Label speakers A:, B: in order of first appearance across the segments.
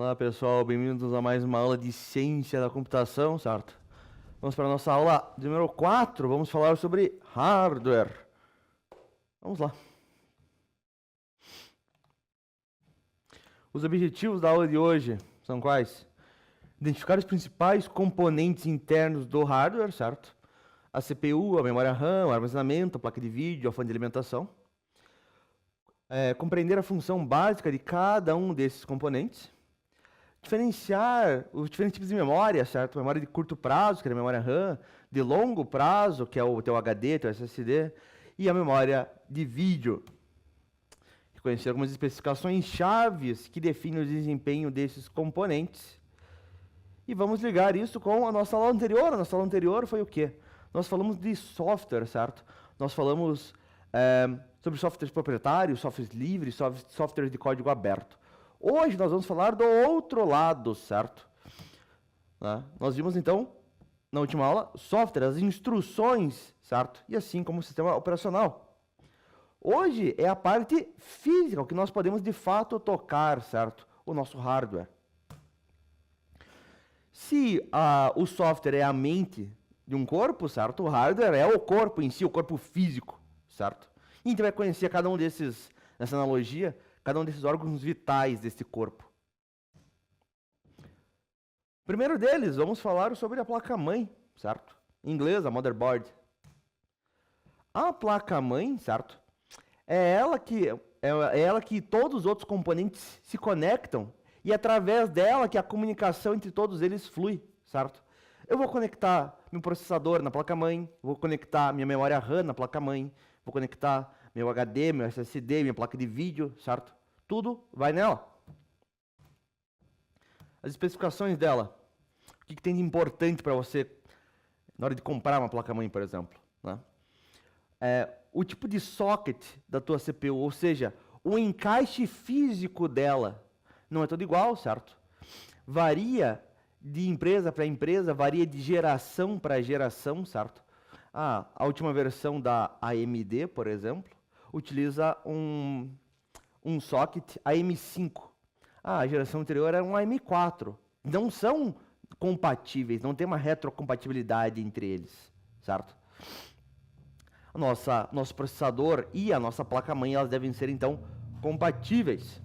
A: Olá pessoal, bem-vindos a mais uma aula de ciência da computação, certo? Vamos para a nossa aula número 4, vamos falar sobre hardware. Vamos lá. Os objetivos da aula de hoje são quais? Identificar os principais componentes internos do hardware, certo? A CPU, a memória RAM, o armazenamento, a placa de vídeo, a fonte de alimentação. Compreender a função básica de cada um desses componentes. Diferenciar os diferentes tipos de memória, certo? Memória de curto prazo, que é a memória RAM, de longo prazo, que é o teu HD, teu SSD, e a memória de vídeo. Conhecer algumas especificações chaves que definem o desempenho desses componentes. E vamos ligar isso com a nossa aula anterior. A nossa aula anterior foi o quê? Nós falamos de software, certo? Nós falamos sobre softwares proprietários, softwares livres, softwares de código aberto. Hoje nós vamos falar do outro lado, certo? Nós vimos então, na última aula, software, as instruções, certo? E assim como o sistema operacional. Hoje é a parte física, o que nós podemos de fato tocar, certo? O nosso hardware. Se o software é a mente de um corpo, certo? O hardware é o corpo em si, o corpo físico, certo? E a gente vai conhecer cada um desses, nessa analogia, cada um desses órgãos vitais desse corpo. Primeiro deles, vamos falar sobre a placa-mãe, certo? Em inglês, a motherboard. A placa-mãe, certo? É ela que todos os outros componentes se conectam e através dela que a comunicação entre todos eles flui, certo? Eu vou conectar meu processador na placa-mãe, vou conectar minha memória RAM na placa-mãe, vou conectar meu HD, meu SSD, minha placa de vídeo, certo? Tudo vai nela. As especificações dela. O que tem de importante para você na hora de comprar uma placa-mãe, por exemplo, né? O tipo de socket da tua CPU, ou seja, o encaixe físico dela, não é todo igual, certo? Varia de empresa para empresa, varia de geração para geração, certo? A última versão da AMD, por exemplo, utiliza um socket AM5. A geração anterior era um AM4. Não são compatíveis, não tem uma retrocompatibilidade entre eles, certo? Nosso processador e a nossa placa-mãe, elas devem ser, então, compatíveis.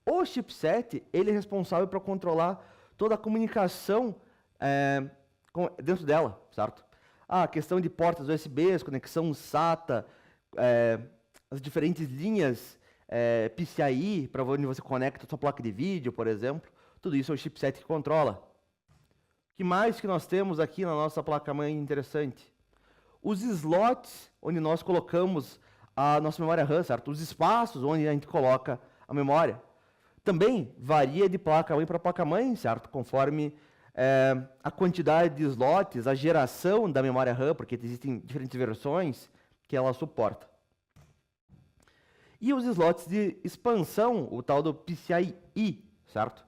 A: O chipset, ele é responsável por controlar toda a comunicação dentro dela, certo? A questão de portas USB, conexão SATA, as diferentes linhas PCIe, para onde você conecta a sua placa de vídeo, por exemplo. Tudo isso é o chipset que controla. O que mais que nós temos aqui na nossa placa-mãe interessante? Os slots, onde nós colocamos a nossa memória RAM, certo? Os espaços onde a gente coloca a memória. Também varia de placa-mãe para placa-mãe, certo? Conforme a quantidade de slots, a geração da memória RAM, porque existem diferentes versões que ela suporta. E os slots de expansão, o tal do PCIe, certo?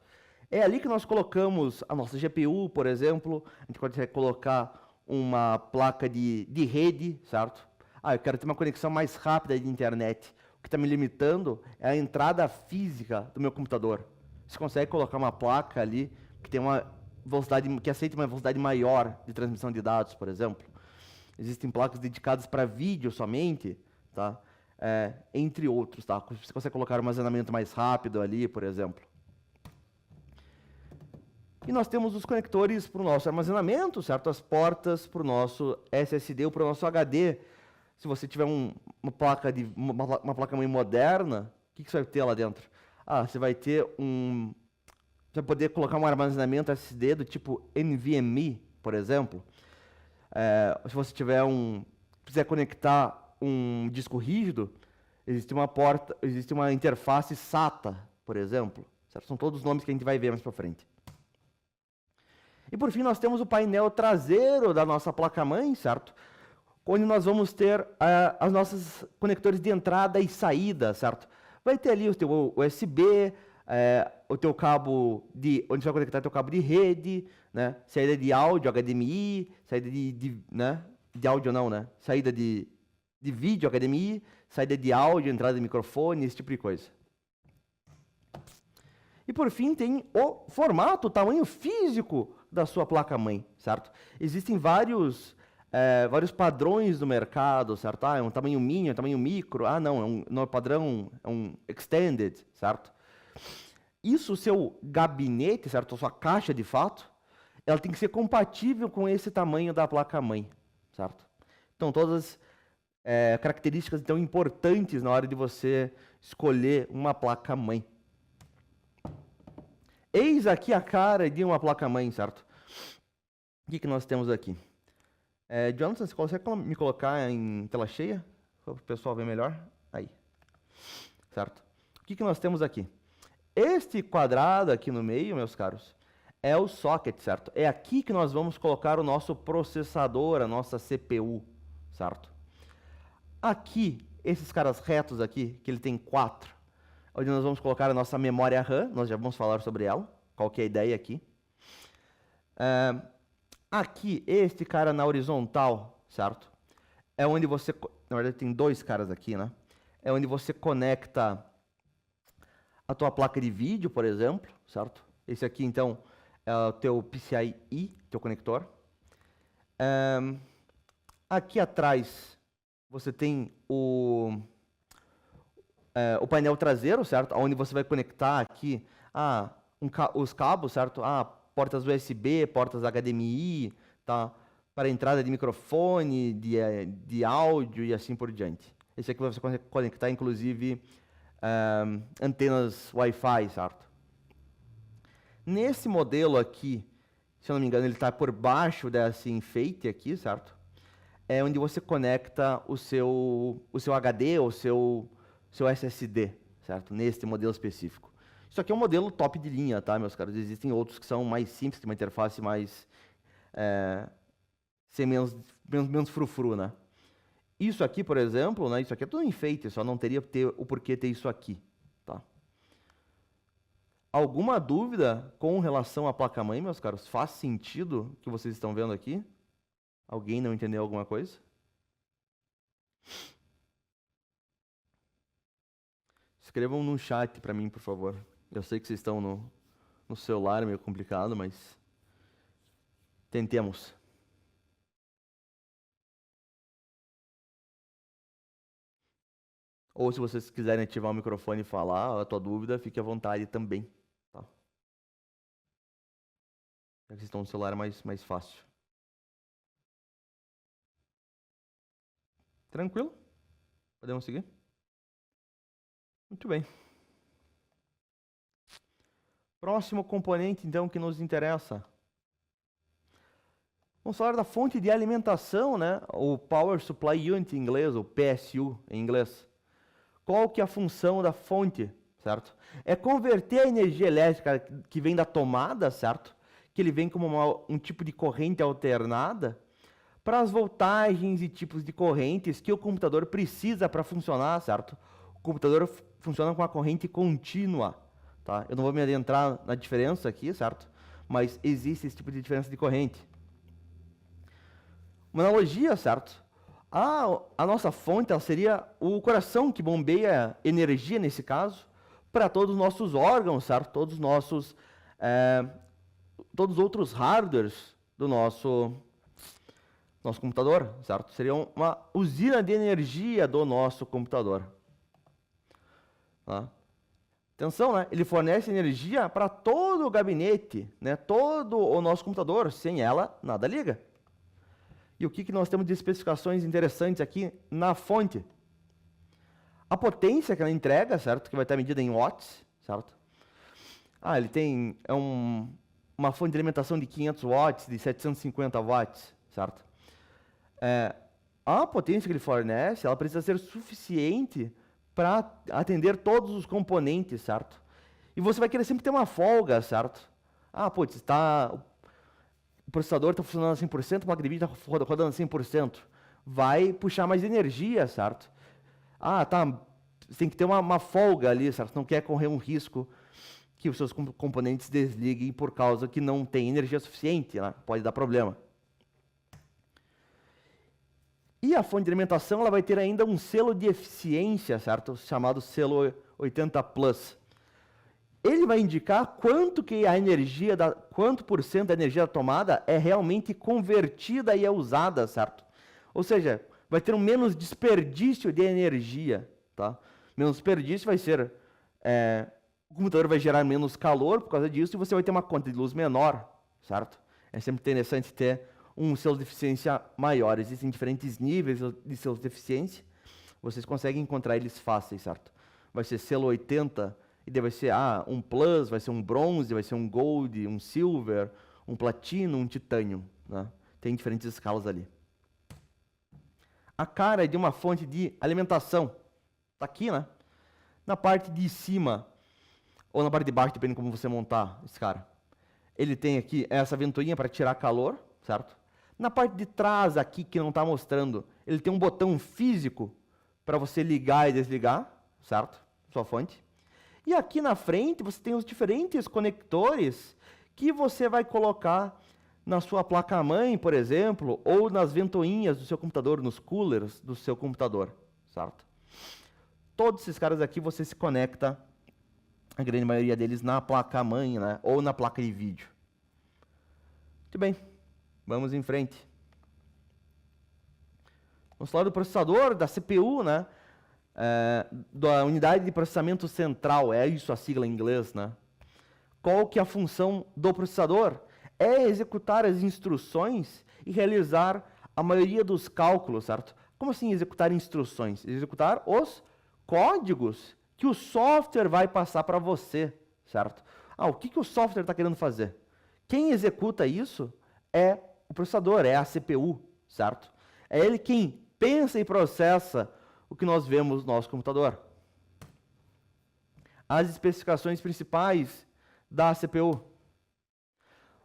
A: É ali que nós colocamos a nossa GPU, por exemplo. A gente pode colocar uma placa de rede, certo? Eu quero ter uma conexão mais rápida de internet. O que está me limitando é a entrada física do meu computador. Você consegue colocar uma placa ali que tem uma velocidade, que aceita uma velocidade maior de transmissão de dados, por exemplo. Existem placas dedicadas para vídeo somente, tá? Entre outros, tá? Você consegue colocar armazenamento mais rápido ali, por exemplo. E nós temos os conectores para o nosso armazenamento, certo? As portas para o nosso SSD ou para o nosso HD. Se você tiver uma placa-mãe moderna, o que você vai ter lá dentro? Você vai ter você vai poder colocar um armazenamento SSD do tipo NVMe, por exemplo. Se você quiser conectar um disco rígido, existe uma interface SATA, por exemplo. Certo? São todos os nomes que a gente vai ver mais para frente. E por fim, nós temos o painel traseiro da nossa placa-mãe, certo? Onde nós vamos ter os nossos conectores de entrada e saída, certo? Vai ter ali o teu USB, o teu cabo onde você vai conectar o teu cabo de rede, né? Saída de áudio, HDMI, saída de áudio não, né? Saída de vídeo, HDMI, saída de áudio, entrada de microfone, esse tipo de coisa. E por fim tem o formato, o tamanho físico da sua placa-mãe, certo? Existem vários padrões no mercado, certo? Ah, é um tamanho mini, é um tamanho micro. Ah, não é padrão, é um extended, certo? Isso, o seu gabinete, certo? A sua caixa de fato, ela tem que ser compatível com esse tamanho da placa-mãe, certo? Então, todas as características então, importantes na hora de você escolher uma placa-mãe. Eis aqui a cara de uma placa-mãe, certo? O que nós temos aqui? Jonathan, você consegue me colocar em tela cheia? Para o pessoal ver melhor? Aí. Certo? O que nós temos aqui? Este quadrado aqui no meio, meus caros, é o socket, certo? É aqui que nós vamos colocar o nosso processador, a nossa CPU, certo? Aqui, esses caras retos aqui, que ele tem 4, onde nós vamos colocar a nossa memória RAM, nós já vamos falar sobre ela, qual que é a ideia aqui. Aqui, este cara na horizontal, certo? É onde você, na verdade tem 2 caras aqui, né? É onde você conecta a tua placa de vídeo, por exemplo, certo? Esse aqui, então, é o teu PCIe, teu conector. Aqui atrás, você tem o painel traseiro, certo? Onde você vai conectar aqui os cabos, certo? Portas USB, portas HDMI, tá? Para entrada de microfone, de áudio e assim por diante. Esse aqui você consegue conectar, inclusive, antenas Wi-Fi, certo? Nesse modelo aqui, se eu não me engano, ele está por baixo desse enfeite aqui, certo? É onde você conecta o seu HD ou o seu SSD, certo? Neste modelo específico. Isso aqui é um modelo top de linha, tá, meus caros? Existem outros que são mais simples, tem uma interface mais sem menos frufru, né? Isso aqui, por exemplo, né? Isso aqui é tudo enfeite, só não teria o porquê ter isso aqui, tá? Alguma dúvida com relação à placa-mãe, meus caros? Faz sentido o que vocês estão vendo aqui? Alguém não entendeu alguma coisa? Escrevam no chat para mim, por favor. Eu sei que vocês estão no celular, é meio complicado, mas tentemos. Ou se vocês quiserem ativar o microfone e falar a tua dúvida, fique à vontade também. Tá? Já que vocês estão no celular, é mais fácil. Tranquilo? Podemos seguir? Muito bem. Próximo componente, então, que nos interessa. Vamos falar da fonte de alimentação, né? O Power Supply Unit em inglês, ou PSU em inglês. Qual que é a função da fonte, certo? É converter a energia elétrica que vem da tomada, certo? Que ele vem como um tipo de corrente alternada, para as voltagens e tipos de correntes que o computador precisa para funcionar, certo? O computador funciona com a corrente contínua, tá? Eu não vou me adentrar na diferença aqui, certo? Mas existe esse tipo de diferença de corrente. Uma analogia, certo? A nossa fonte ela seria o coração que bombeia energia, nesse caso, para todos os nossos órgãos, certo? Todos os outros hardwares do nosso computador, certo? Seria uma usina de energia do nosso computador. Tá? Atenção, né? Ele fornece energia para todo o gabinete, né? Todo o nosso computador. Sem ela, nada liga. E o que nós temos de especificações interessantes aqui na fonte? A potência que ela entrega, certo? Que vai estar medida em watts, certo? Ele tem uma fonte de alimentação de 500 watts, de 750 watts, certo? A potência que ele fornece, ela precisa ser suficiente para atender todos os componentes, certo? E você vai querer sempre ter uma folga, certo? O processador está funcionando a 100%, a placa de vídeo está rodando a 100%. Vai puxar mais energia, certo? Você tem que ter uma folga ali, certo? Não quer correr um risco que os seus componentes desliguem por causa que não tem energia suficiente, né? Pode dar problema. E a fonte de alimentação ela vai ter ainda um selo de eficiência, certo? Chamado selo 80+. ele vai indicar quanto por cento da energia da tomada é realmente convertida e é usada, certo? Ou seja, vai ter um menos desperdício de energia, tá? Menos desperdício vai ser, o computador vai gerar menos calor por causa disso e você vai ter uma conta de luz menor, certo? É sempre interessante ter um selo de eficiência maior. Existem diferentes níveis de selos de eficiência, vocês conseguem encontrar eles fáceis, certo? Vai ser selo 80, e daí vai ser um Plus, vai ser um Bronze, vai ser um Gold, um Silver, um Platino, um Titanium, né? Tem diferentes escalas ali. A cara é de uma fonte de alimentação. Está aqui, né? Na parte de cima, ou na parte de baixo, dependendo de como você montar esse cara. Ele tem aqui essa ventoinha para tirar calor, certo? Na parte de trás aqui, que não está mostrando, ele tem um botão físico para você ligar e desligar, certo? Sua fonte. E aqui na frente você tem os diferentes conectores que você vai colocar na sua placa-mãe, por exemplo, ou nas ventoinhas do seu computador, nos coolers do seu computador, certo? Todos esses caras aqui você se conecta, a grande maioria deles, na placa-mãe, né? Ou na placa de vídeo. Muito bem, vamos em frente. Vamos falar do processador, da CPU, né? Da unidade de processamento central, é isso a sigla em inglês, né? Qual que é a função do processador? É executar as instruções e realizar a maioria dos cálculos, certo? Como assim executar instruções? Executar os códigos que o software vai passar para você, certo? O que o software está querendo fazer? Quem executa isso é o processador, é a CPU, certo? É ele quem pensa e processa o que nós vemos no nosso computador. As especificações principais da CPU.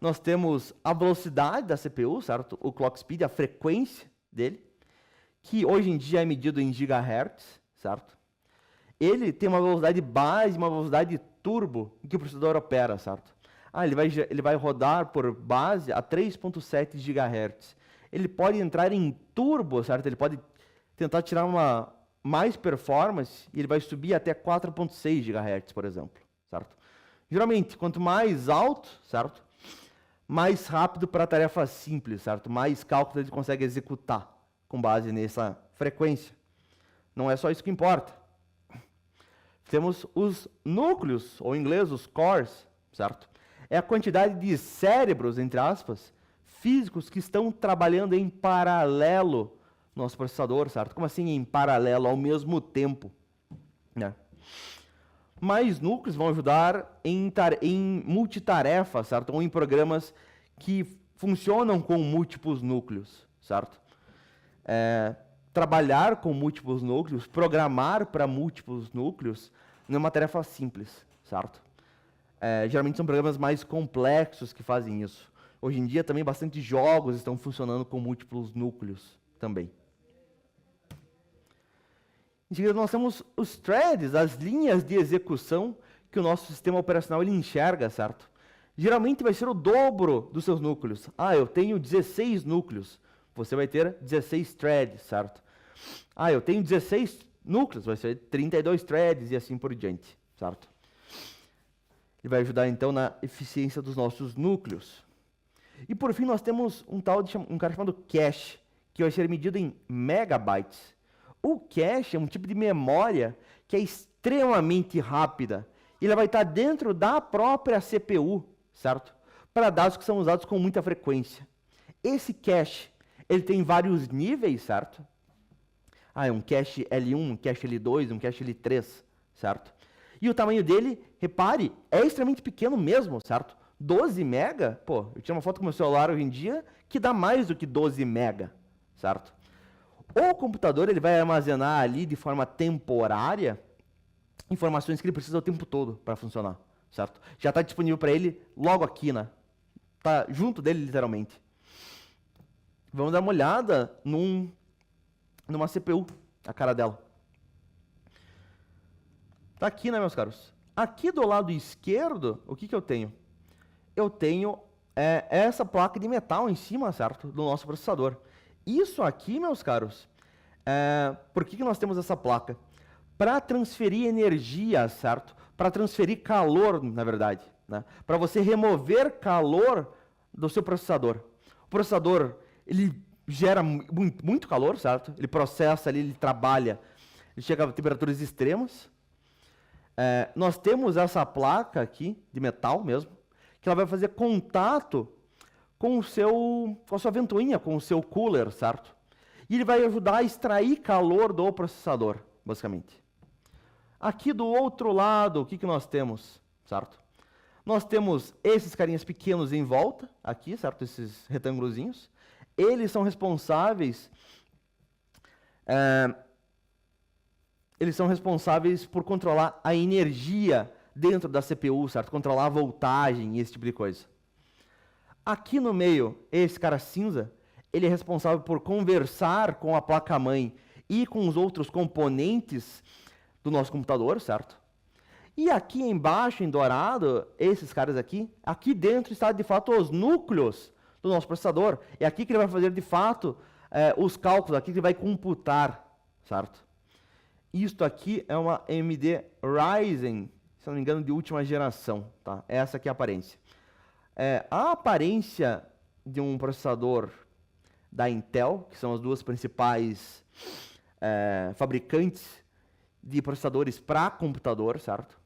A: Nós temos a velocidade da CPU, certo? O clock speed, a frequência dele, que hoje em dia é medido em gigahertz, certo? Ele tem uma velocidade base, uma velocidade turbo que o processador opera, certo? Ele vai rodar por base a 3.7 GHz. Ele pode entrar em turbo, certo? Ele pode tentar tirar mais performance e ele vai subir até 4.6 GHz, por exemplo, certo? Geralmente, quanto mais alto, certo? Mais rápido para tarefas simples, certo? Mais cálculos ele consegue executar com base nessa frequência. Não é só isso que importa. Temos os núcleos, ou em inglês, os cores, certo? É a quantidade de cérebros, entre aspas, físicos que estão trabalhando em paralelo no nosso processador, certo? Como assim em paralelo, ao mesmo tempo? Né? Mais núcleos vão ajudar em multitarefa, certo? Ou em programas que funcionam com múltiplos núcleos, certo? Trabalhar com múltiplos núcleos, programar para múltiplos núcleos, não é uma tarefa simples, certo? Geralmente são programas mais complexos que fazem isso. Hoje em dia também bastante jogos estão funcionando com múltiplos núcleos também. Em seguida nós temos os threads, as linhas de execução que o nosso sistema operacional ele enxerga, certo? Geralmente vai ser o dobro dos seus núcleos. Eu tenho 16 núcleos. Você vai ter 16 threads, certo? Eu tenho 16 núcleos, vai ser 32 threads e assim por diante, certo? Ele vai ajudar então na eficiência dos nossos núcleos. E por fim nós temos um cara chamado cache, que vai ser medido em megabytes. O cache é um tipo de memória que é extremamente rápida. Ele vai estar dentro da própria CPU, certo? Para dados que são usados com muita frequência. Esse cache, ele tem vários níveis, certo? É um cache L1, um cache L2, um cache L3, certo? E o tamanho dele, repare, é extremamente pequeno mesmo, certo? 12 mega, eu tiro uma foto com meu celular hoje em dia que dá mais do que 12 mega, certo? O computador ele vai armazenar ali de forma temporária informações que ele precisa o tempo todo para funcionar, certo? Já está disponível para ele logo aqui, né? Está junto dele literalmente. Vamos dar uma olhada numa CPU, a cara dela. Está aqui, né, meus caros? Aqui do lado esquerdo, o que eu tenho? Eu tenho essa placa de metal em cima, certo? Do nosso processador. Isso aqui, meus caros, por que nós temos essa placa? Para transferir energia, certo? para transferir calor, na verdade, né? Para você remover calor do seu processador. O processador, ele gera muito calor, certo? Ele processa ali, ele trabalha, ele chega a temperaturas extremas. Nós temos essa placa aqui, de metal mesmo, que ela vai fazer contato com a sua ventoinha, com o seu cooler, certo? E ele vai ajudar a extrair calor do processador, basicamente. Aqui do outro lado, o que nós temos, certo? Nós temos esses carinhas pequenos em volta, aqui, certo? Esses retângulozinhos. Eles são responsáveis por controlar a energia dentro da CPU, certo? Controlar a voltagem e esse tipo de coisa. Aqui no meio, esse cara cinza, ele é responsável por conversar com a placa-mãe e com os outros componentes do nosso computador, certo? E aqui embaixo, em dourado, esses caras aqui dentro está de fato os núcleos do nosso processador. É aqui que ele vai fazer de fato os cálculos, aqui que ele vai computar, certo? Isto aqui é uma AMD Ryzen, se não me engano, de última geração, tá? Essa aqui é a aparência. A aparência de um processador da Intel, que são as duas principais fabricantes de processadores para computador, certo?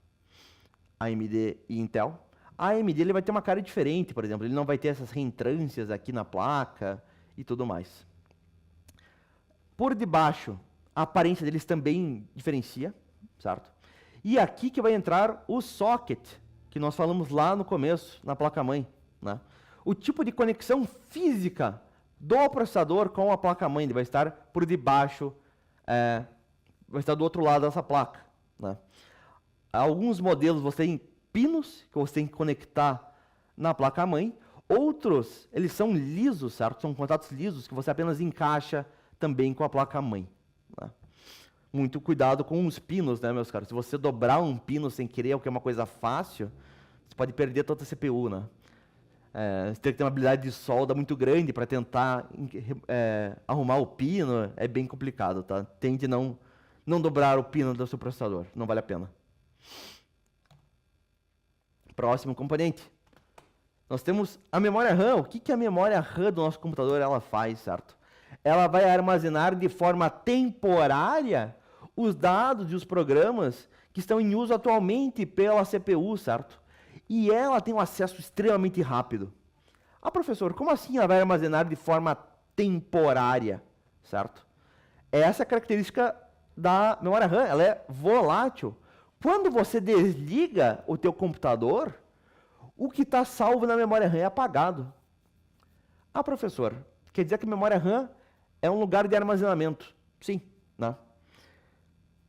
A: AMD e Intel. A AMD ele vai ter uma cara diferente, por exemplo, ele não vai ter essas reentrâncias aqui na placa e tudo mais. Por debaixo, a aparência deles também diferencia, certo? E aqui que vai entrar o socket, que nós falamos lá no começo, na placa-mãe, né? O tipo de conexão física do processador com a placa-mãe, ele vai estar por debaixo, vai estar do outro lado dessa placa, né? Alguns modelos você tem pinos, que você tem que conectar na placa-mãe. Outros, eles são lisos, certo? São contatos lisos que você apenas encaixa também com a placa-mãe, né? Muito cuidado com os pinos, né, meus caros? Se você dobrar um pino sem querer, o que é uma coisa fácil, você pode perder toda a CPU, né? Você tem que ter uma habilidade de solda muito grande para tentar arrumar o pino, é bem complicado, tá? Tente não dobrar o pino do seu processador, não vale a pena. Próximo componente. Nós temos a memória RAM. O que a memória RAM do nosso computador ela faz, certo? Ela vai armazenar de forma temporária os dados e os programas que estão em uso atualmente pela CPU, certo? E ela tem um acesso extremamente rápido. Ah, professor, como assim ela vai armazenar de forma temporária, certo? Essa é a característica da memória RAM, ela é volátil. Quando você desliga o teu computador, o que está salvo na memória RAM é apagado. Ah, professor, quer dizer que a memória RAM é um lugar de armazenamento? Sim, né?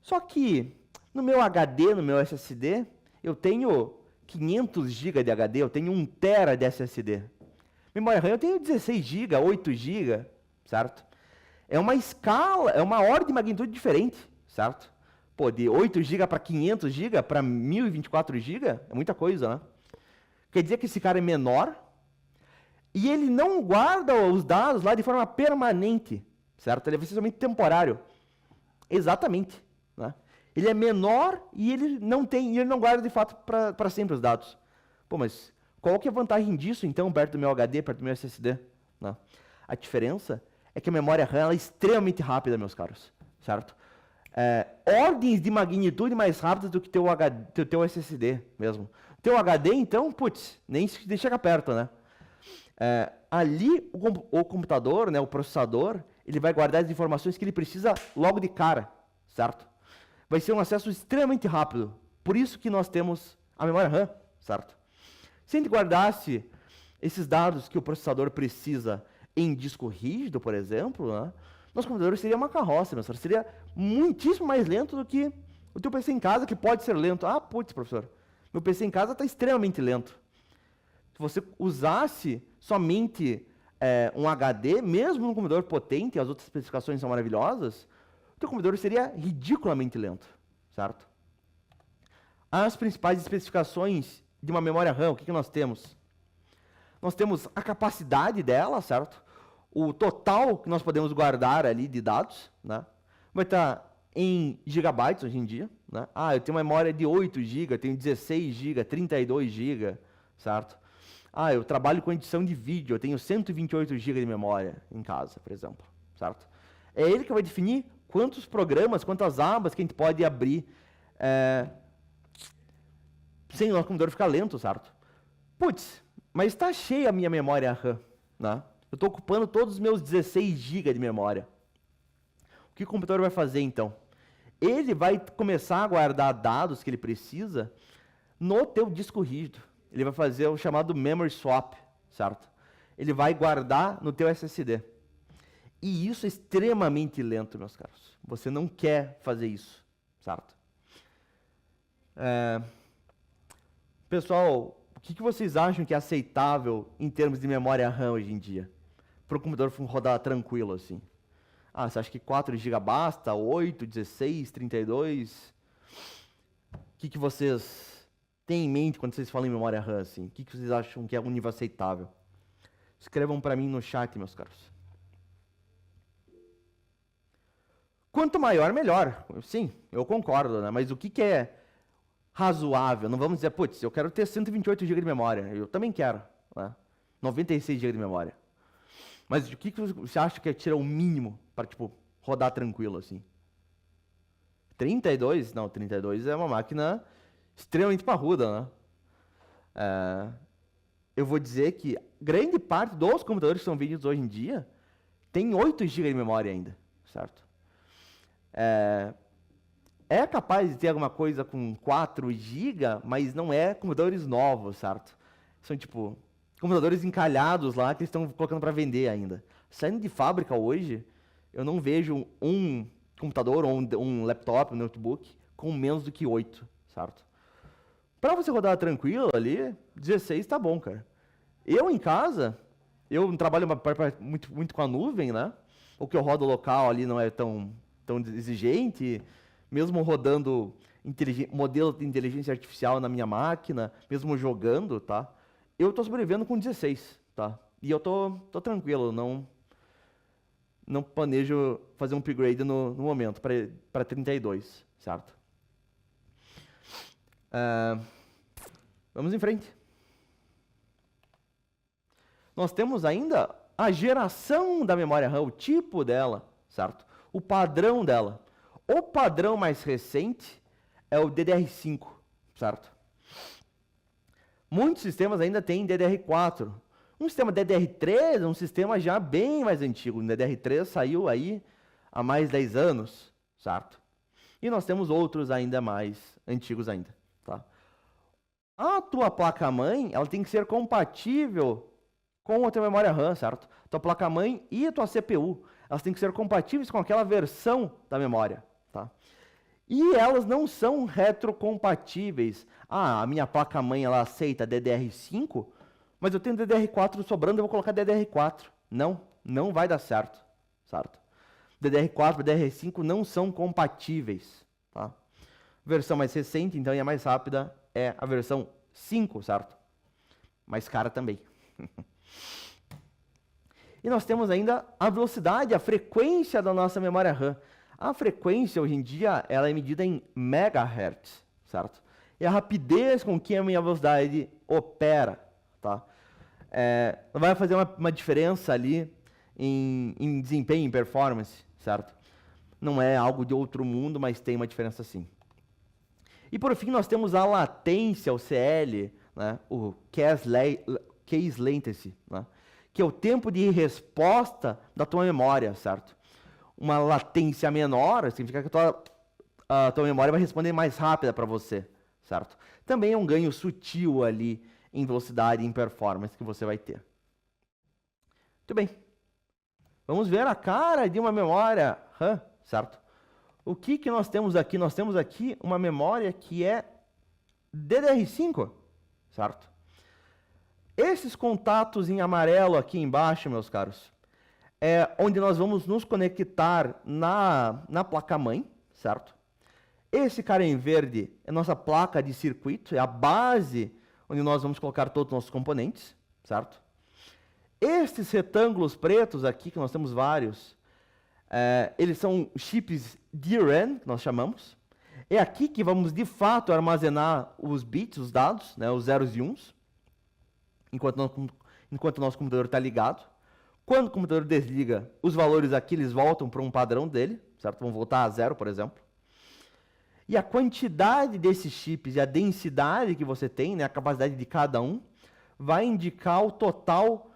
A: Só que no meu HD, no meu SSD, eu tenho 500 GB de HD, eu tenho 1 TB de SSD. Memória RAM eu tenho 16 GB, 8 GB, certo? É uma escala, é uma ordem de magnitude diferente, certo? Pô, de 8 GB para 500 GB para 1024 GB é muita coisa, né? Quer dizer que esse cara é menor e ele não guarda os dados lá de forma permanente, certo? Ele é essencialmente temporário. Exatamente, né? Ele é menor e ele não guarda de fato para sempre os dados. Pô, mas qual que é a vantagem disso, então, perto do meu HD, perto do meu SSD? Né? A diferença é que a memória RAM ela é extremamente rápida, meus caros, certo? Ordens de magnitude mais rápidas do que teu SSD mesmo. Teu HD, então, putz, nem chega perto, né? Ali, o computador, né, o processador, ele vai guardar as informações que ele precisa logo de cara, certo? Vai ser um acesso extremamente rápido. Por isso que nós temos a memória RAM, certo? Se a gente guardasse esses dados que o processador precisa em disco rígido, por exemplo, né, nosso computador seria uma carroça, meu senhor. Seria muitíssimo mais lento do que o teu PC em casa, que pode ser lento. Ah, putz, professor, meu PC em casa está extremamente lento. Se você usasse somente um HD, mesmo num computador potente, as outras especificações são maravilhosas, o teu computador seria ridiculamente lento, certo? As principais especificações de uma memória RAM, o que nós temos? Nós temos a capacidade dela, certo? O total que nós podemos guardar ali de dados, né? Vai estar em gigabytes hoje em dia, né? Ah, eu tenho uma memória de 8 GB, tenho 16 GB, 32 GB, certo? Ah, eu trabalho com edição de vídeo, eu tenho 128 GB de memória em casa, por exemplo, certo? É ele que vai definir quantos programas, quantas abas que a gente pode abrir sem o nosso computador ficar lento, certo? Putz, mas está cheia a minha memória RAM, né? Eu estou ocupando todos os meus 16 GB de memória. O que o computador vai fazer, então? Ele vai começar a guardar dados que ele precisa no teu disco rígido. Ele vai fazer o chamado memory swap, certo? Ele vai guardar no teu SSD. E isso é extremamente lento, meus caros. Você não quer fazer isso, certo? Pessoal, o que vocês acham que é aceitável em termos de memória RAM hoje em dia? Para o computador rodar tranquilo assim. Ah, você acha que 4 GB basta? 8, 16, 32? O que vocês têm em mente quando vocês falam em memória RAM assim? O que vocês acham que é um nível aceitável? Escrevam para mim no chat, meus caros. Quanto maior, melhor. Sim, eu concordo, né? Mas o que é razoável? Não vamos dizer, putz, eu quero ter 128 GB de memória. Eu também quero, né? 96 GB de memória. Mas o que você acha que é tirar o mínimo para, tipo, rodar tranquilo, assim? 32? Não, 32 é uma máquina extremamente parruda, né? Eu vou dizer que grande parte dos computadores que são vendidos hoje em dia tem 8 GB de memória ainda, certo? É capaz de ter alguma coisa com 4 GB, mas não é computadores novos, certo? São, tipo, computadores encalhados lá que eles estão colocando para vender ainda. Saindo de fábrica hoje, eu não vejo um computador ou um laptop, um notebook com menos do que 8, certo? Para você rodar tranquilo ali, 16 tá bom, cara. Eu em casa, eu trabalho muito com a nuvem, né? O que eu rodo local ali não é tão exigente, mesmo rodando modelo de inteligência artificial na minha máquina, mesmo jogando, tá? Eu tô sobrevivendo com 16, tá? E eu tô tranquilo, não planejo fazer um upgrade no momento para 32, certo? Vamos em frente. Nós temos ainda a geração da memória RAM, o tipo dela, certo? O padrão dela. O padrão mais recente é o DDR5, certo? Muitos sistemas ainda têm DDR4. Um sistema DDR3 é um sistema já bem mais antigo. O DDR3 saiu aí há mais de 10 anos, certo? E nós temos outros ainda mais antigos ainda, tá? A tua placa-mãe, ela tem que ser compatível com a tua memória RAM, certo? Tua placa-mãe e a tua CPU, elas têm que ser compatíveis com aquela versão da memória, tá? E elas não são retrocompatíveis. Ah, a minha placa-mãe ela aceita DDR5, mas eu tenho DDR4 sobrando, eu vou colocar DDR4. Não vai dar certo, certo? DDR4 e DDR5 não são compatíveis, tá? Versão mais recente, então, e a mais rápida é a versão 5, certo? Mais cara também. E nós temos ainda a velocidade, a frequência da nossa memória RAM. A frequência, hoje em dia, ela é medida em megahertz, certo? É a rapidez com que a minha velocidade opera, tá? Vai fazer uma diferença ali em desempenho, em performance, certo? Não é algo de outro mundo, mas tem uma diferença sim. E por fim, nós temos a latência, o CL, né? O Case Latency, né? Que é o tempo de resposta da tua memória, certo? Uma latência menor significa que a tua memória vai responder mais rápida para você, certo? Também é um ganho sutil ali em velocidade e em performance que você vai ter. Muito bem. Vamos ver a cara de uma memória RAM, certo? O que nós temos aqui? Nós temos aqui uma memória que é DDR5, certo? Esses contatos em amarelo aqui embaixo, meus caros, é onde nós vamos nos conectar na placa-mãe, certo? Esse cara em verde é nossa placa de circuito, é a base onde nós vamos colocar todos os nossos componentes, certo? Estes retângulos pretos aqui, que nós temos vários, eles são chips DRAM, que nós chamamos. É aqui que vamos, de fato, armazenar os bits, os dados, né, os zeros e uns, enquanto o nosso computador está ligado. Quando o computador desliga, os valores aqui eles voltam para um padrão dele, certo? Vão voltar a zero, por exemplo. E a quantidade desses chips e a densidade que você tem, né, a capacidade de cada um, vai indicar o total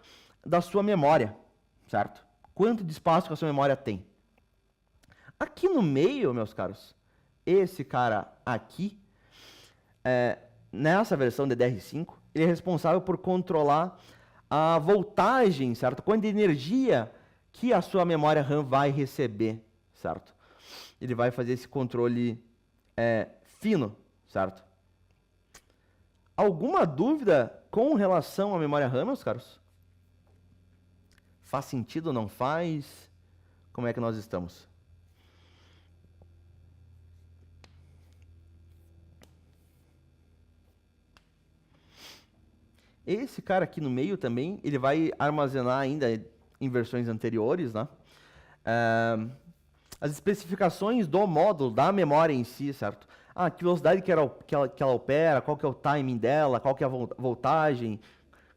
A: da sua memória, certo? Quanto de espaço que a sua memória tem. Aqui no meio, meus caros, esse cara aqui, nessa versão DDR5, ele é responsável por controlar a voltagem, certo? Quanto de energia que a sua memória RAM vai receber, certo? Ele vai fazer esse controle fino, certo? Alguma dúvida com relação à memória RAM, meus caros? Faz sentido ou não faz? Como é que nós estamos? Esse cara aqui no meio também, ele vai armazenar ainda em versões anteriores, né? As especificações do módulo, da memória em si, certo? Que velocidade que ela opera, qual que é o timing dela, qual que é a voltagem,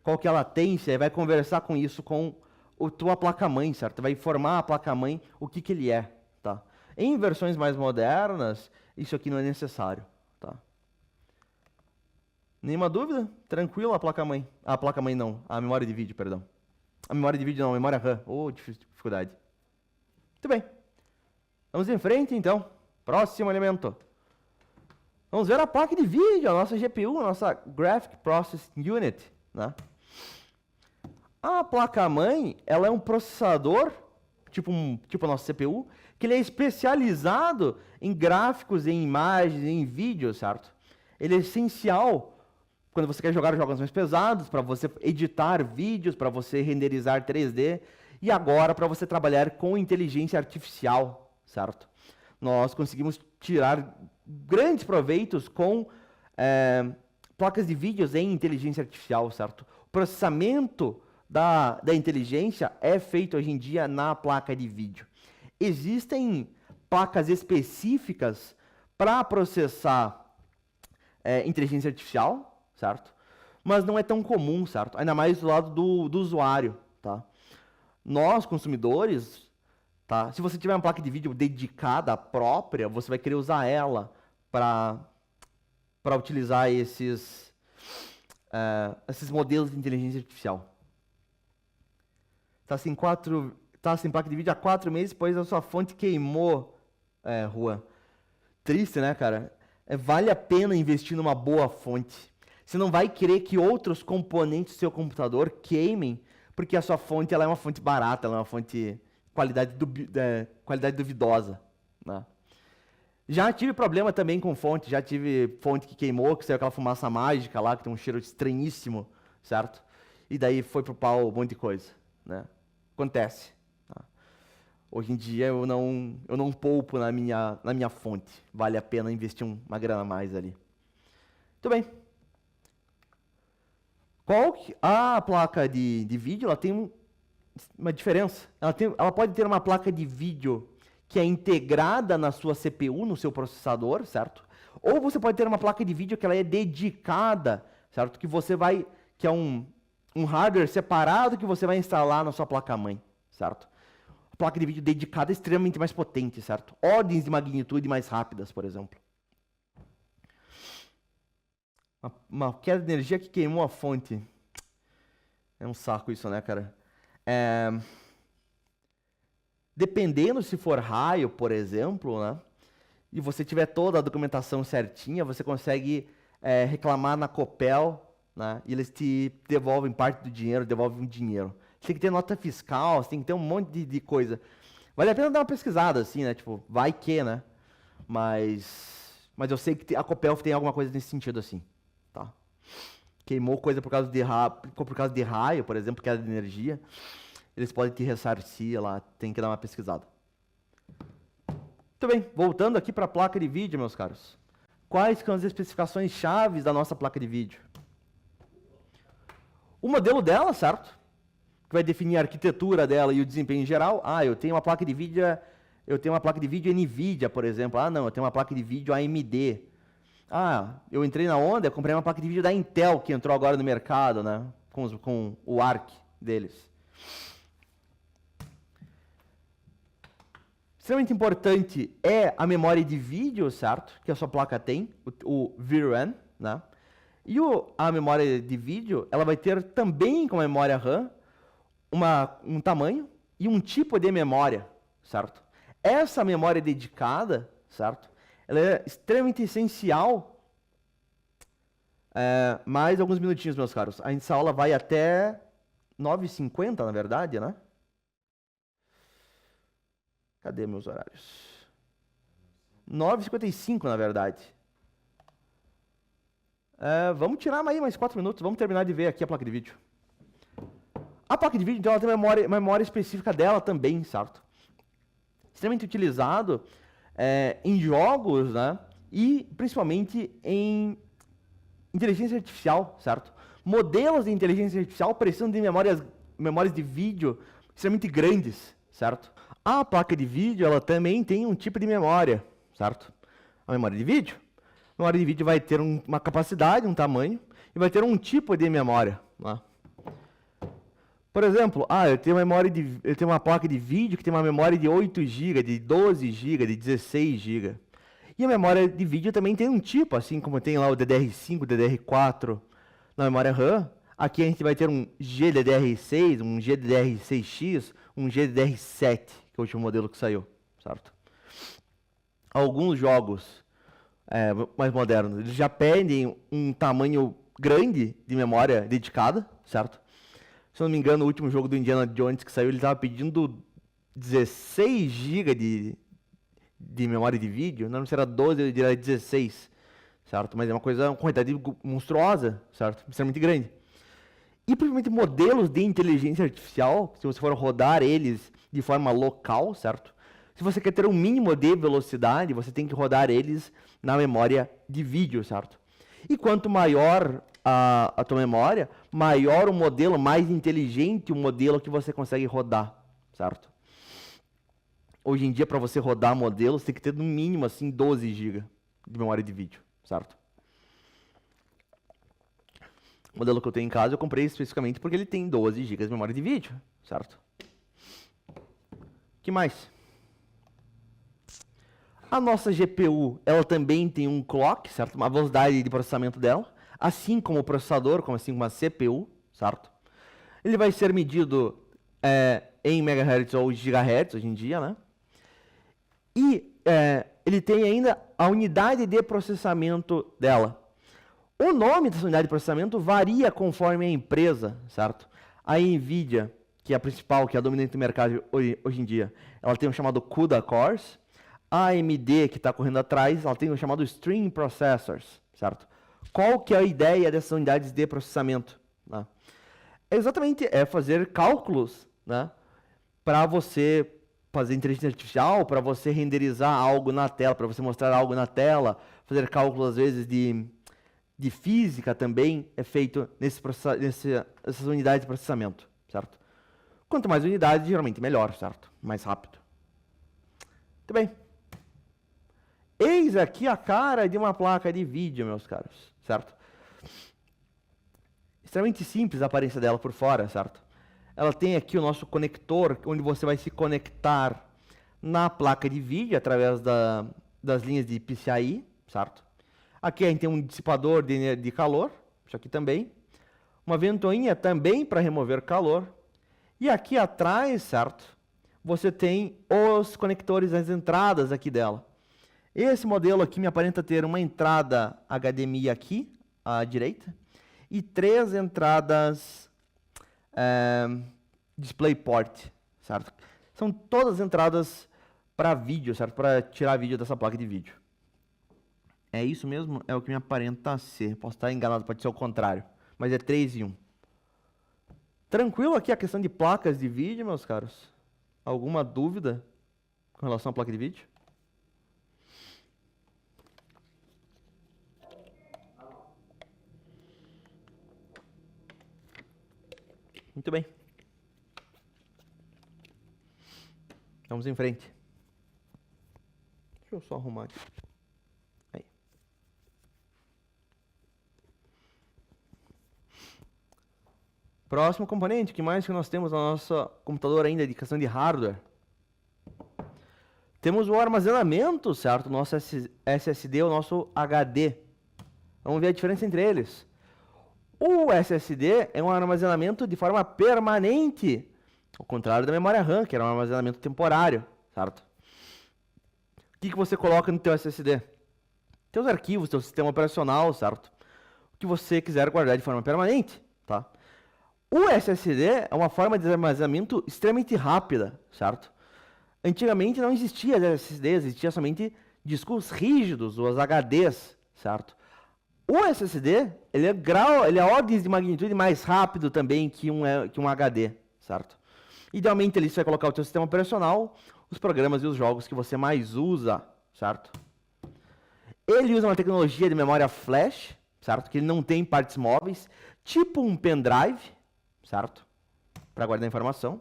A: qual que é a latência, e vai conversar com isso com a tua placa-mãe, certo? Vai informar a placa-mãe o que que ele é, tá? Em versões mais modernas, isso aqui não é necessário, tá? Nenhuma dúvida? Tranquilo a placa-mãe. A placa-mãe não, a memória de vídeo, perdão. A memória de vídeo não, a memória RAM. Dificuldade. Muito bem. Vamos em frente, então. Próximo elemento. Vamos ver a placa de vídeo, a nossa GPU, a nossa Graphic Processing Unit, né? A placa-mãe, ela é um processador, tipo a nossa CPU, que ele é especializado em gráficos, em imagens, em vídeos, certo? Ele é essencial quando você quer jogar jogos mais pesados, para você editar vídeos, para você renderizar 3D, e agora para você trabalhar com inteligência artificial, certo? Nós conseguimos tirar grandes proveitos com placas de vídeos em inteligência artificial, certo? O processamento da inteligência é feito hoje em dia na placa de vídeo. Existem placas específicas para processar inteligência artificial, certo? Mas não é tão comum, certo? Ainda mais do lado do usuário, tá? Nós, consumidores, tá? Se você tiver uma placa de vídeo dedicada, própria, você vai querer usar ela para utilizar esses modelos de inteligência artificial. Tá sem placa de vídeo há 4 meses, pois a sua fonte queimou, Juan. Triste, né, cara? Vale a pena investir numa boa fonte. Você não vai querer que outros componentes do seu computador queimem, porque a sua fonte ela é uma fonte barata, ela é uma fonte qualidade duvidosa, né? Já tive problema também com fonte, já tive fonte que queimou, que saiu aquela fumaça mágica lá, que tem um cheiro estranhíssimo, certo? E daí foi pro pau um monte de coisa, né? Acontece. Tá? Hoje em dia eu não poupo na minha fonte. Vale a pena investir uma grana a mais ali. Muito bem. A placa de vídeo ela tem uma diferença. Ela pode ter uma placa de vídeo que é integrada na sua CPU, no seu processador, certo? Ou você pode ter uma placa de vídeo que ela é dedicada, certo? Que é um hardware separado que você vai instalar na sua placa-mãe, certo? A placa de vídeo dedicada é extremamente mais potente, certo? Ordens de magnitude mais rápidas, por exemplo. Uma queda de energia que queimou a fonte. É um saco isso, né, cara? Dependendo se for raio, por exemplo, né? E você tiver toda a documentação certinha, você consegue reclamar na Copel, né? E eles te devolvem parte do dinheiro, devolvem o dinheiro. Você tem que ter nota fiscal, você tem que ter um monte de coisa. Vale a pena dar uma pesquisada, assim, né? Tipo, vai que, né? Mas eu sei que a Copel tem alguma coisa nesse sentido, assim. Tá? Queimou coisa por causa de raio, por exemplo, queda de energia. Eles podem te ressarcir lá, tem que dar uma pesquisada. Muito bem, voltando aqui para a placa de vídeo, meus caros. Quais são as especificações chaves da nossa placa de vídeo? O modelo dela, certo? Que vai definir a arquitetura dela e o desempenho em geral. Eu tenho uma placa de vídeo eu tenho uma placa de vídeo NVIDIA, por exemplo. Ah, não, eu tenho uma placa de vídeo AMD. Ah, eu entrei na onda, eu comprei uma placa de vídeo da Intel, que entrou agora no mercado, né? Com o Arc deles. Extremamente importante é a memória de vídeo, certo? Que a sua placa tem, o VRAM, né? E a memória de vídeo, ela vai ter também com a memória RAM um tamanho e um tipo de memória, certo? Essa memória dedicada, certo? Ela é extremamente essencial. Mais alguns minutinhos, meus caros. Essa aula vai até 9h50, na verdade, né? Cadê meus horários? 9h55, na verdade. Vamos tirar aí mais 4 minutos. Vamos terminar de ver aqui a placa de vídeo. A placa de vídeo, então, ela tem uma memória específica dela também, certo? Extremamente utilizado em jogos, né? E principalmente em inteligência artificial, certo? Modelos de inteligência artificial precisam de memórias de vídeo extremamente grandes, certo? A placa de vídeo, ela também tem um tipo de memória, certo? A memória de vídeo. A memória de vídeo vai ter uma capacidade, um tamanho, e vai ter um tipo de memória, né? Por exemplo, eu tenho uma placa de vídeo que tem uma memória de 8 GB, de 12 GB, de 16 GB. E a memória de vídeo também tem um tipo, assim como tem lá o DDR5, DDR4 na memória RAM. Aqui a gente vai ter um GDDR6, um GDDR6X, um GDDR7, que é o último modelo que saiu, certo? Alguns jogos mais modernos, eles já pedem um tamanho grande de memória dedicada, certo? Se eu não me engano, o último jogo do Indiana Jones que saiu, ele estava pedindo 16 GB de memória de vídeo. Não sei se era 12 ou era 16, certo? Mas é uma quantidade monstruosa, certo? Extremamente grande. E principalmente modelos de inteligência artificial, se você for rodar eles de forma local, certo? Se você quer ter um mínimo de velocidade, você tem que rodar eles na memória de vídeo, certo? E quanto maior a tua memória, maior o modelo, mais inteligente o modelo que você consegue rodar, certo? Hoje em dia, para você rodar modelos, tem que ter no mínimo assim 12 GB de memória de vídeo, certo? O modelo que eu tenho em casa eu comprei especificamente porque ele tem 12 GB de memória de vídeo, certo? O que mais? A nossa GPU, ela também tem um clock, certo? Uma velocidade de processamento dela, assim como o processador, assim como a CPU, certo? Ele vai ser medido em MHz ou GHz hoje em dia, né? E ele tem ainda a unidade de processamento dela. O nome dessa unidade de processamento varia conforme a empresa, certo? A NVIDIA, que é a principal, que é a dominante do mercado hoje em dia, ela tem o chamado CUDA Cores. A AMD, que está correndo atrás, ela tem o chamado Stream Processors, certo? Qual que é a ideia dessas unidades de processamento? Né? Exatamente, fazer cálculos, né? Para você fazer inteligência artificial, para você renderizar algo na tela, para você mostrar algo na tela, fazer cálculos, às vezes, de física também é feito nessas unidades de processamento, certo? Quanto mais unidades, geralmente melhor, certo? Mais rápido. Muito bem. Eis aqui a cara de uma placa de vídeo, meus caros, certo? Extremamente simples a aparência dela por fora, certo? Ela tem aqui o nosso conector, onde você vai se conectar na placa de vídeo através das linhas de PCIe, certo? Aqui a gente tem um dissipador de calor, isso aqui também. Uma ventoinha também para remover calor. E aqui atrás, certo? Você tem os conectores, as entradas aqui dela. Esse modelo aqui me aparenta ter uma entrada HDMI aqui, à direita, e 3 entradas DisplayPort, certo? São todas entradas para vídeo, certo? Para tirar vídeo dessa placa de vídeo. É isso mesmo? É o que me aparenta ser. Posso estar enganado, pode ser o contrário. Mas é 3 em 1. Tranquilo aqui a questão de placas de vídeo, meus caros? Alguma dúvida com relação à placa de vídeo? Muito bem. Vamos em frente. eu só arrumar aqui. Aí. Próximo componente, que mais que nós temos no nosso computador ainda de questão de hardware? Temos o armazenamento, certo? O nosso SSD, o nosso HD. Vamos ver a diferença entre eles. O SSD é um armazenamento de forma permanente, ao contrário da memória RAM, que era um armazenamento temporário, certo? O que você coloca no teu SSD? Teus arquivos, teu sistema operacional, certo? O que você quiser guardar de forma permanente, tá? O SSD é uma forma de armazenamento extremamente rápida, certo? Antigamente não existia SSD, existia somente discos rígidos, os HDs, certo? O SSD, ele é ordens de magnitude mais rápido também que um HD, certo? Idealmente, ali você vai colocar o seu sistema operacional, os programas e os jogos que você mais usa, certo? Ele usa uma tecnologia de memória flash, certo? Que ele não tem partes móveis, tipo um pendrive, certo? Para guardar informação.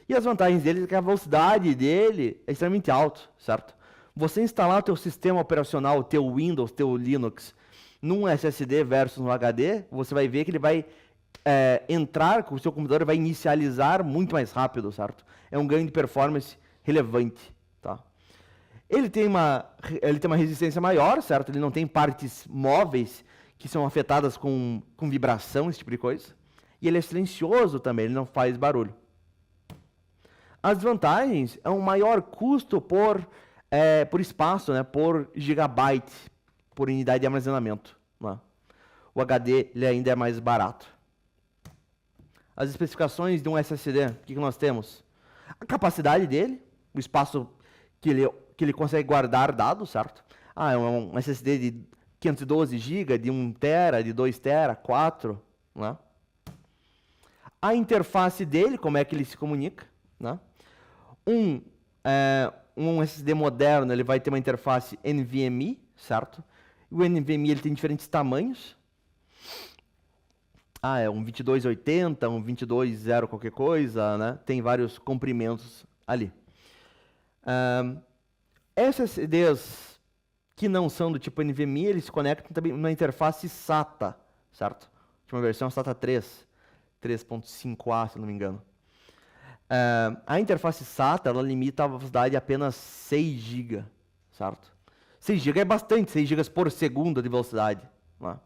A: E as vantagens dele é que a velocidade dele é extremamente alta, certo? Você instalar o teu sistema operacional, o teu Windows, o teu Linux, num SSD versus no HD, você vai ver que ele vai entrar com o seu computador, vai inicializar muito mais rápido, certo? É um ganho de performance relevante, tá? Ele tem uma resistência maior, certo? Ele não tem partes móveis que são afetadas com vibração, esse tipo de coisa. E ele é silencioso também, ele não faz barulho. As vantagens é um maior custo por espaço, né? Por gigabyte, por unidade de armazenamento. Né? O HD ele ainda é mais barato. As especificações de um SSD, o que nós temos? A capacidade dele, o espaço que ele consegue guardar dados, certo? É um SSD de 512 GB, de 1 TB, de 2 TB, 4, né? A interface dele, como é que ele se comunica, né? Um SSD moderno, ele vai ter uma interface NVMe, certo? O NVMe ele tem diferentes tamanhos. É um 2280, um 22.0 qualquer coisa, né? Tem vários comprimentos ali. SSDs que não são do tipo NVMe, eles se conectam também na interface SATA, certo? A última versão é SATA 3, 3.5A, se não me engano. A interface SATA, ela limita a velocidade a apenas 6 GB, certo? 6 GB é bastante, 6 GB por segundo de velocidade, né?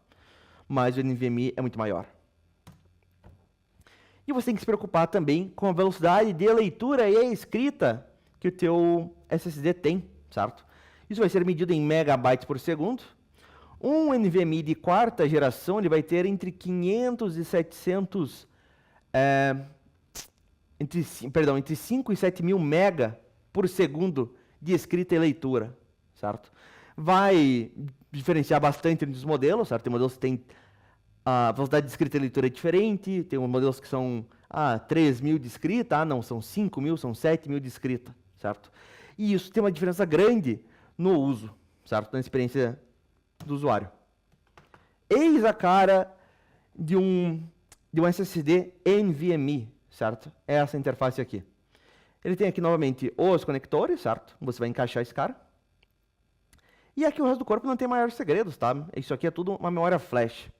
A: Mas o NVMe é muito maior. E você tem que se preocupar também com a velocidade de leitura e escrita que o teu SSD tem, certo? Isso vai ser medido em megabytes por segundo. Um NVMe de quarta geração ele vai ter entre 500 e 700... entre 5 e 7 mil mega por segundo de escrita e leitura, certo? Vai diferenciar bastante entre os modelos, certo? Tem modelos que têm a velocidade de escrita e leitura é diferente, tem modelos que são 3.000 de escrita, não, são 5.000, são 7.000 de escrita, certo? E isso tem uma diferença grande no uso, certo? Na experiência do usuário. Eis a cara de um SSD NVMe, certo? É essa interface aqui. Ele tem aqui novamente os conectores, certo? Você vai encaixar esse cara. E aqui o resto do corpo não tem maiores segredos, tá? Isso aqui é tudo uma memória flash.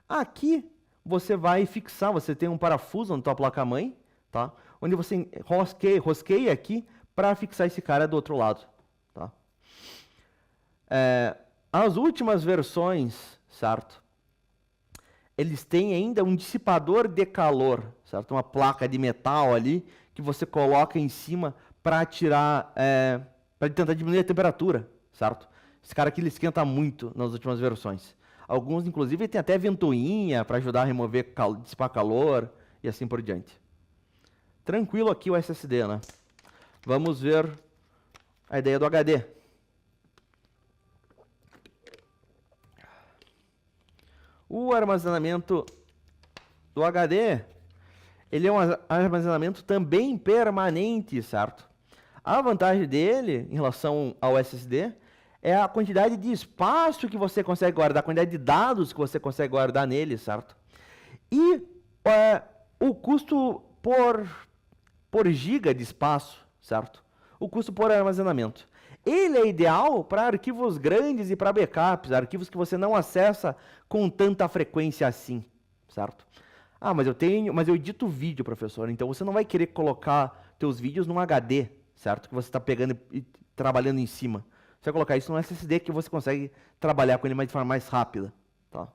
A: Aqui você vai fixar, você tem um parafuso na tua placa-mãe, tá? Onde você rosqueia aqui para fixar esse cara do outro lado, tá? As últimas versões, certo? Eles têm ainda um dissipador de calor, certo? Uma placa de metal ali que você coloca em cima para tirar, para tentar diminuir a temperatura, certo? Esse cara aqui ele esquenta muito nas últimas versões. Alguns, inclusive, tem até ventoinha para ajudar a remover, dissipar calor e assim por diante. Tranquilo aqui o SSD, né? Vamos ver a ideia do HD. O armazenamento do HD, ele é um armazenamento também permanente, certo? A vantagem dele, em relação ao SSD, é a quantidade de espaço que você consegue guardar, a quantidade de dados que você consegue guardar nele, certo? E o custo por giga de espaço, certo? O custo por armazenamento. Ele é ideal para arquivos grandes e para backups, arquivos que você não acessa com tanta frequência assim, certo? Ah, mas eu edito vídeo, professor, então você não vai querer colocar teus vídeos num HD, certo? Que você está pegando e trabalhando em cima. Você vai colocar isso no SSD que você consegue trabalhar com ele de forma mais rápida, tá?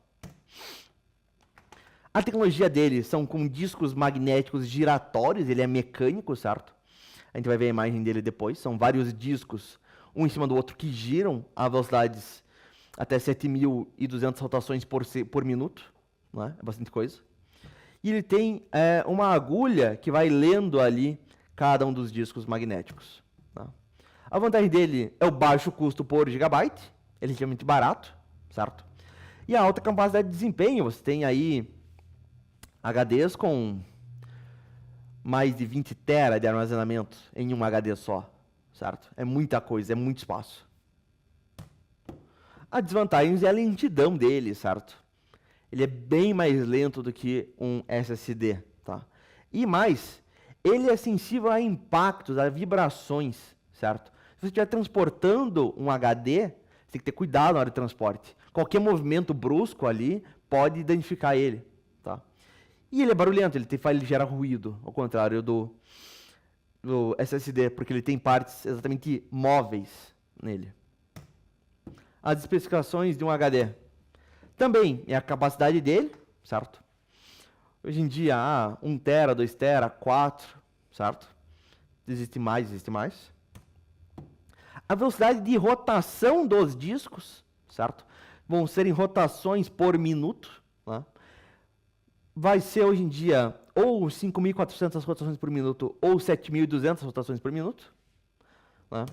A: A tecnologia dele são com discos magnéticos giratórios, ele é mecânico, certo? A gente vai ver a imagem dele depois. São vários discos, um em cima do outro, que giram a velocidades até 7.200 rotações por minuto, né? É bastante coisa. E ele tem uma agulha que vai lendo ali cada um dos discos magnéticos. Tá? A vantagem dele é o baixo custo por gigabyte, ele é relativamente barato, certo? E a alta capacidade de desempenho, você tem aí HDs com mais de 20 TB de armazenamento em um HD só, certo? É muita coisa, é muito espaço. A desvantagem é a lentidão dele, certo? Ele é bem mais lento do que um SSD, tá? E mais, ele é sensível a impactos, a vibrações, certo? Se você estiver transportando um HD, você tem que ter cuidado na hora de transporte. Qualquer movimento brusco ali pode danificar ele, tá? E ele é barulhento, ele gera ruído, ao contrário do SSD, porque ele tem partes exatamente móveis nele. As especificações de um HD. Também é a capacidade dele, certo? Hoje em dia, 1 TB, 2 TB, 4, certo? Existe mais. A velocidade de rotação dos discos, certo? Vão ser em rotações por minuto, né? Vai ser hoje em dia ou 5.400 rotações por minuto ou 7.200 rotações por minuto, né?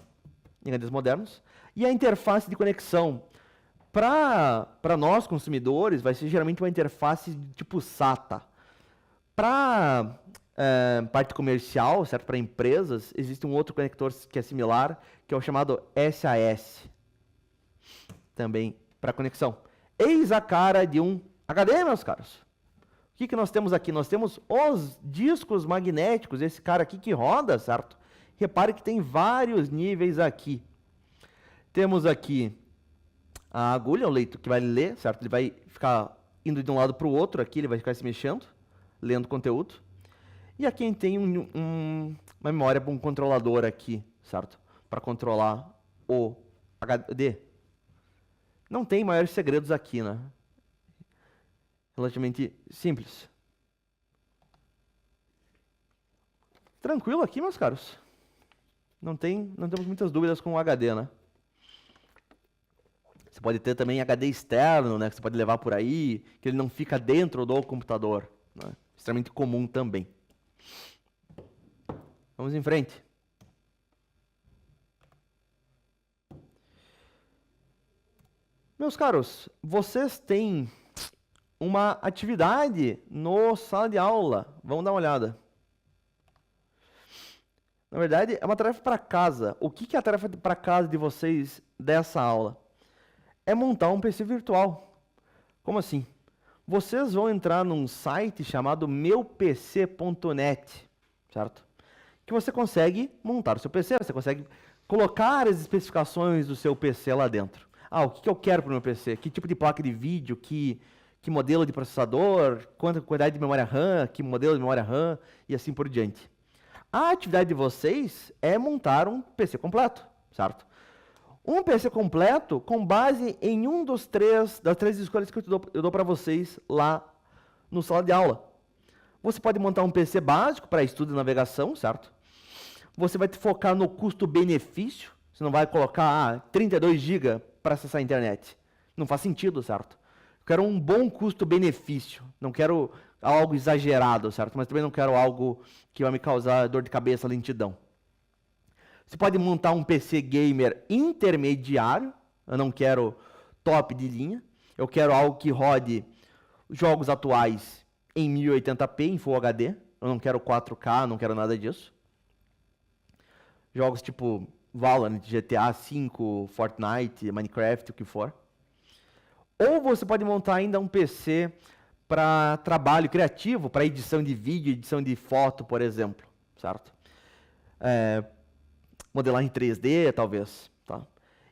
A: Em HDs modernos. E a interface de conexão. Para nós, consumidores, vai ser geralmente uma interface de tipo SATA. Para parte comercial, certo? Para empresas, existe um outro conector que é similar, que é o chamado SAS. Também para conexão. Eis a cara de um HD, meus caros. O que nós temos aqui? Nós temos os discos magnéticos, esse cara aqui que roda, certo? Repare que tem vários níveis aqui. Temos aqui a agulha, o leito que vai ler, certo? Ele vai ficar indo de um lado para o outro aqui, ele vai ficar se mexendo, lendo conteúdo. E aqui a gente tem uma memória, um controlador aqui, certo? Para controlar o HD. Não tem maiores segredos aqui, né? Relativamente simples. Tranquilo aqui, meus caros. Não temos muitas dúvidas com o HD, né? Você pode ter também HD externo, né, que você pode levar por aí, que ele não fica dentro do computador, né? Extremamente comum também. Vamos em frente. Meus caros, vocês têm uma atividade no sala de aula. Vamos dar uma olhada. Na verdade, é uma tarefa para casa. O que é a tarefa para casa de vocês dessa aula? É montar um PC virtual. Como assim? Vocês vão entrar num site chamado meupc.net, certo? Que você consegue montar o seu PC, você consegue colocar as especificações do seu PC lá dentro. O que eu quero para o meu PC? Que tipo de placa de vídeo, que modelo de processador, quanta quantidade de memória RAM, que modelo de memória RAM e assim por diante. A atividade de vocês é montar um PC completo, certo? Um PC completo com base em das três escolhas que eu dou para vocês lá no sala de aula. Você pode montar um PC básico para estudo e navegação, certo? Você vai focar no custo-benefício. Você não vai colocar 32 GB para acessar a internet. Não faz sentido, certo? Eu quero um bom custo-benefício. Não quero algo exagerado, certo? Mas também não quero algo que vai me causar dor de cabeça, lentidão. Você pode montar um PC gamer intermediário. Eu não quero top de linha. Eu quero algo que rode jogos atuais em 1080p, em Full HD. Eu não quero 4K, não quero nada disso. Jogos tipo Valorant, GTA V, Fortnite, Minecraft, o que for. Ou você pode montar ainda um PC para trabalho criativo, para edição de vídeo, edição de foto, por exemplo, certo? Modelagem 3D, talvez,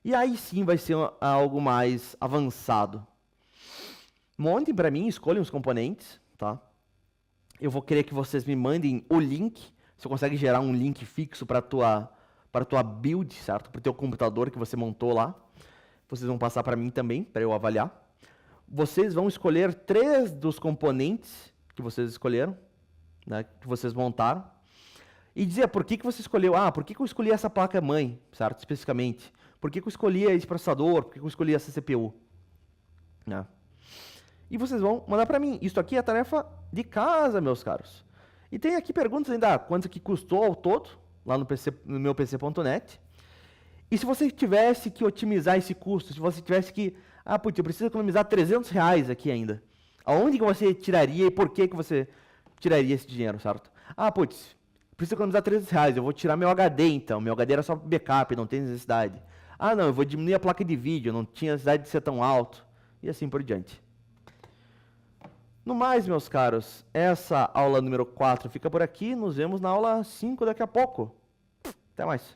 A: E aí sim vai ser algo mais avançado. Montem para mim, escolham os componentes, tá? Eu vou querer que vocês me mandem o link. Você consegue gerar um link fixo para tua build, certo? Para o teu computador que você montou lá. Vocês vão passar para mim também, para eu avaliar. Vocês vão escolher 3 dos componentes que vocês escolheram, né, que vocês montaram. E dizer por que você escolheu. Ah, por que eu escolhi essa placa-mãe, certo? Especificamente. Por que eu escolhi esse processador? Por que eu escolhi essa CPU? Né? E vocês vão mandar para mim. Isso aqui é a tarefa de casa, meus caros. E tem aqui perguntas ainda. Quanto que custou ao todo? Lá no meu pc.net. E se você tivesse que otimizar esse custo? Se você tivesse que... Ah, putz, eu preciso economizar R$300 aqui ainda. Aonde que você tiraria e por que você tiraria esse dinheiro, certo? Ah, putz, preciso economizar R$300. Eu vou tirar meu HD então. Meu HD era só backup, não tem necessidade. Ah, não, eu vou diminuir a placa de vídeo. Não tinha necessidade de ser tão alto. E assim por diante. No mais, meus caros, essa aula número 4 fica por aqui. Nos vemos na aula 5 daqui a pouco. Até mais.